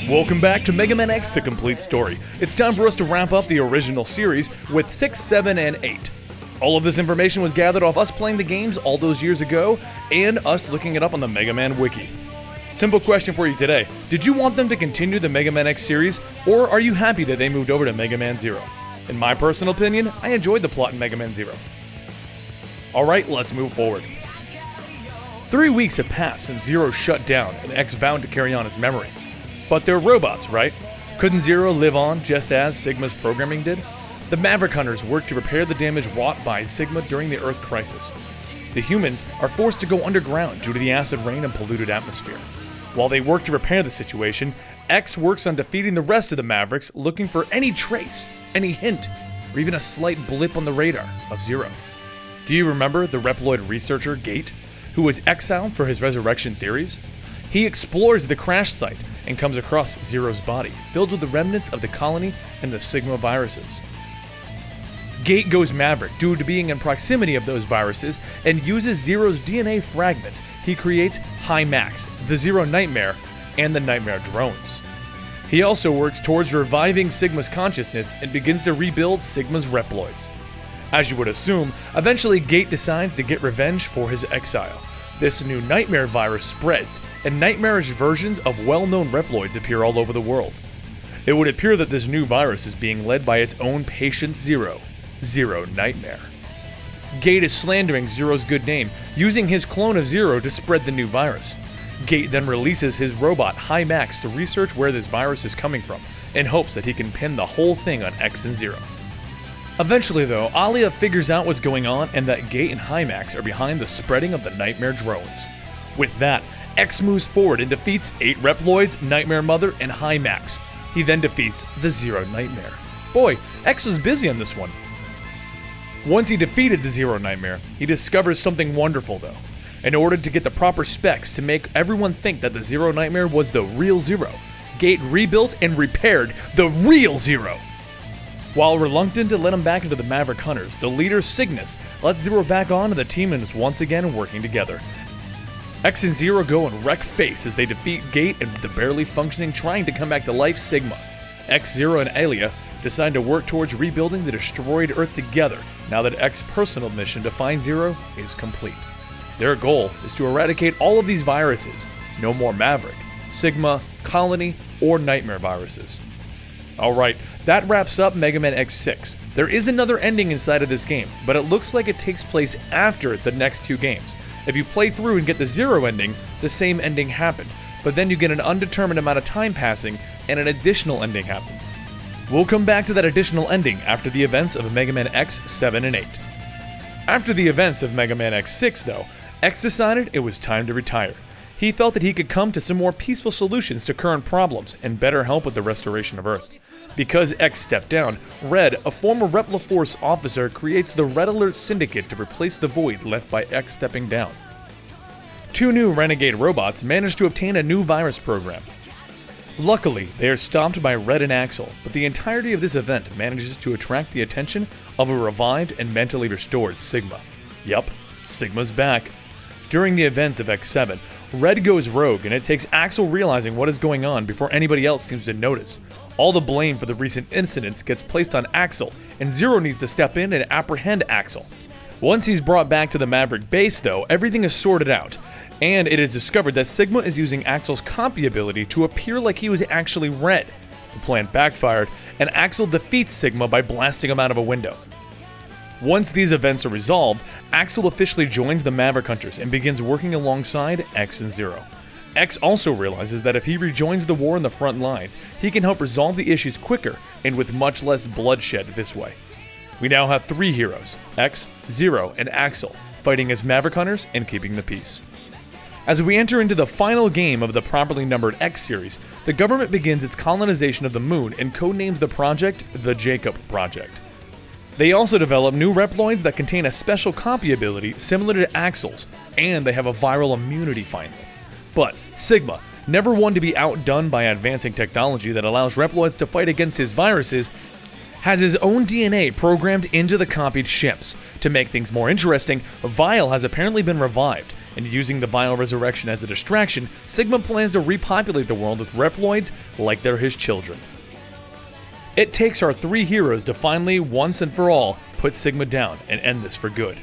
Welcome back to Mega Man X: The Complete Story. It's time for us to wrap up the original series with 6, 7, and 8. All of this information was gathered off us playing the games all those years ago, and us looking it up on the Mega Man Wiki. Simple question for you today. Did you want them to continue the Mega Man X series, or are you happy that they moved over to Mega Man Zero? In my personal opinion, I enjoyed the plot in Mega Man Zero. Alright, let's move forward. 3 weeks have passed since Zero shut down, and X vowed to carry on his memory. But they're robots, right? Couldn't Zero live on just as Sigma's programming did? The Maverick Hunters worked to repair the damage wrought by Sigma during the Earth crisis. The humans are forced to go underground due to the acid rain and polluted atmosphere. While they work to repair the situation, X works on defeating the rest of the Mavericks, looking for any trace, any hint, or even a slight blip on the radar of Zero. Do you remember the Reploid researcher, Gate, who was exiled for his resurrection theories? He explores the crash site and comes across Zero's body, filled with the remnants of the colony and the Sigma viruses. Gate goes Maverick due to being in proximity of those viruses and uses Zero's DNA fragments. He creates High Max, the Zero Nightmare, and the Nightmare drones. He also works towards reviving Sigma's consciousness and begins to rebuild Sigma's Reploids. As you would assume, eventually Gate decides to get revenge for his exile. This new Nightmare virus spreads, and nightmarish versions of well-known Reploids appear all over the world. It would appear that this new virus is being led by its own patient Zero, Zero Nightmare. Gate is slandering Zero's good name, using his clone of Zero to spread the new virus. Gate then releases his robot High Max to research where this virus is coming from, in hopes that he can pin the whole thing on X and Zero. Eventually though, Alia figures out what's going on and that Gate and High Max are behind the spreading of the Nightmare drones. With that, X moves forward and defeats 8 Reploids, Nightmare Mother, and High Max. He then defeats the Zero Nightmare. Boy, X was busy on this one. Once he defeated the Zero Nightmare, he discovers something wonderful though. In order to get the proper specs to make everyone think that the Zero Nightmare was the real Zero, Gate rebuilt and repaired the real Zero. While reluctant to let him back into the Maverick Hunters, the leader Cygnus lets Zero back on and the team is once again working together. X and Zero go and wreck face as they defeat Gate and the barely functioning trying to come back to life Sigma. X, Zero, and Alia decide to work towards rebuilding the destroyed Earth together now that X's personal mission to find Zero is complete. Their goal is to eradicate all of these viruses. No more Maverick, Sigma, Colony, or Nightmare viruses. Alright, that wraps up Mega Man X6. There is another ending inside of this game, but it looks like it takes place after the next 2 games. If you play through and get the Zero ending, the same ending happened, but then you get an undetermined amount of time passing and an additional ending happens. We'll come back to that additional ending after the events of Mega Man X, 7, and 8. After the events of Mega Man X6 though, X decided it was time to retire. He felt that he could come to some more peaceful solutions to current problems and better help with the restoration of Earth. Because X stepped down, Red, a former Repliforce officer, creates the Red Alert Syndicate to replace the void left by X stepping down. 2 new Renegade robots manage to obtain a new virus program. Luckily, they are stopped by Red and Axel, but the entirety of this event manages to attract the attention of a revived and mentally restored Sigma. Yup, Sigma's back. During the events of X7, Red goes rogue and it takes Axel realizing what is going on before anybody else seems to notice. All the blame for the recent incidents gets placed on Axel, and Zero needs to step in and apprehend Axel. Once he's brought back to the Maverick base though, everything is sorted out, and it is discovered that Sigma is using Axel's copy ability to appear like he was actually Red. The plan backfired, and Axel defeats Sigma by blasting him out of a window. Once these events are resolved, Axel officially joins the Maverick Hunters and begins working alongside X and Zero. X also realizes that if he rejoins the war in the front lines, he can help resolve the issues quicker and with much less bloodshed this way. We now have 3 heroes, X, Zero, and Axel, fighting as Maverick Hunters and keeping the peace. As we enter into the final game of the properly numbered X series, the government begins its colonization of the moon and codenames the project the Jacob Project. They also develop new Reploids that contain a special copy ability similar to Axel's, and they have a viral immunity finally. But Sigma, never one to be outdone by advancing technology that allows Reploids to fight against his viruses, has his own DNA programmed into the copied ships. To make things more interesting, Vile has apparently been revived. and using the Vile Resurrection as a distraction, Sigma plans to repopulate the world with Reploids like they're his children. It takes our three heroes to finally, once and for all, put Sigma down and end this for good.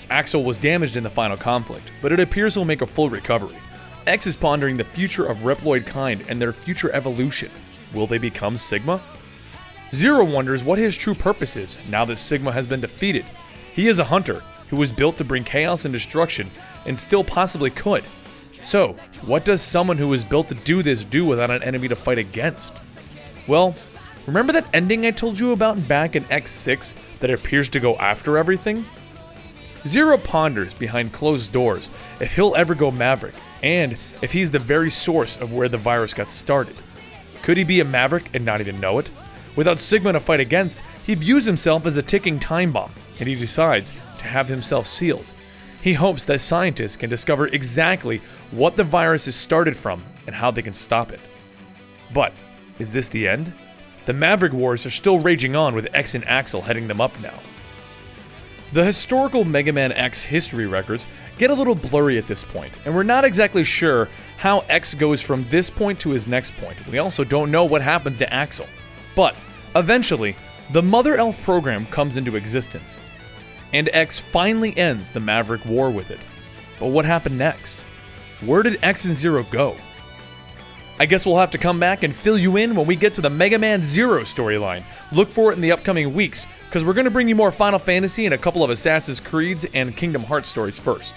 Axel was damaged in the final conflict, but it appears he'll make a full recovery. X is pondering the future of Reploid kind and their future evolution. Will they become Sigma? Zero wonders what his true purpose is now that Sigma has been defeated. He is a hunter who was built to bring chaos and destruction, and still possibly could. So, what does someone who was built to do this do without an enemy to fight against? Well, remember that ending I told you about back in X6 that appears to go after everything? Zero ponders behind closed doors if he'll ever go Maverick, and if he's the very source of where the virus got started. Could he be a Maverick and not even know it? Without Sigma to fight against, he views himself as a ticking time bomb, and he decides to have himself sealed. He hopes that scientists can discover exactly what the virus is started from and how they can stop it. But, is this the end? The Maverick Wars are still raging on with X and Axel heading them up now. The historical Mega Man X history records get a little blurry at this point, and we're not exactly sure how X goes from this point to his next point. We also don't know what happens to Axel. But, eventually, the Mother Elf program comes into existence, and X finally ends the Maverick War with it. But what happened next? Where did X and Zero go? I guess we'll have to come back and fill you in when we get to the Mega Man Zero storyline. Look for it in the upcoming weeks, because we're going to bring you more Final Fantasy and a couple of Assassin's Creeds and Kingdom Hearts stories first.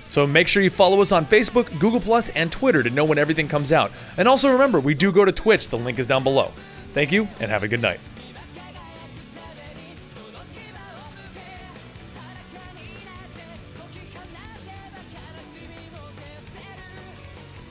So make sure you follow us on Facebook, Google+, and Twitter to know when everything comes out. And also remember, we do go to Twitch, the link is down below. Thank you, and have a good night.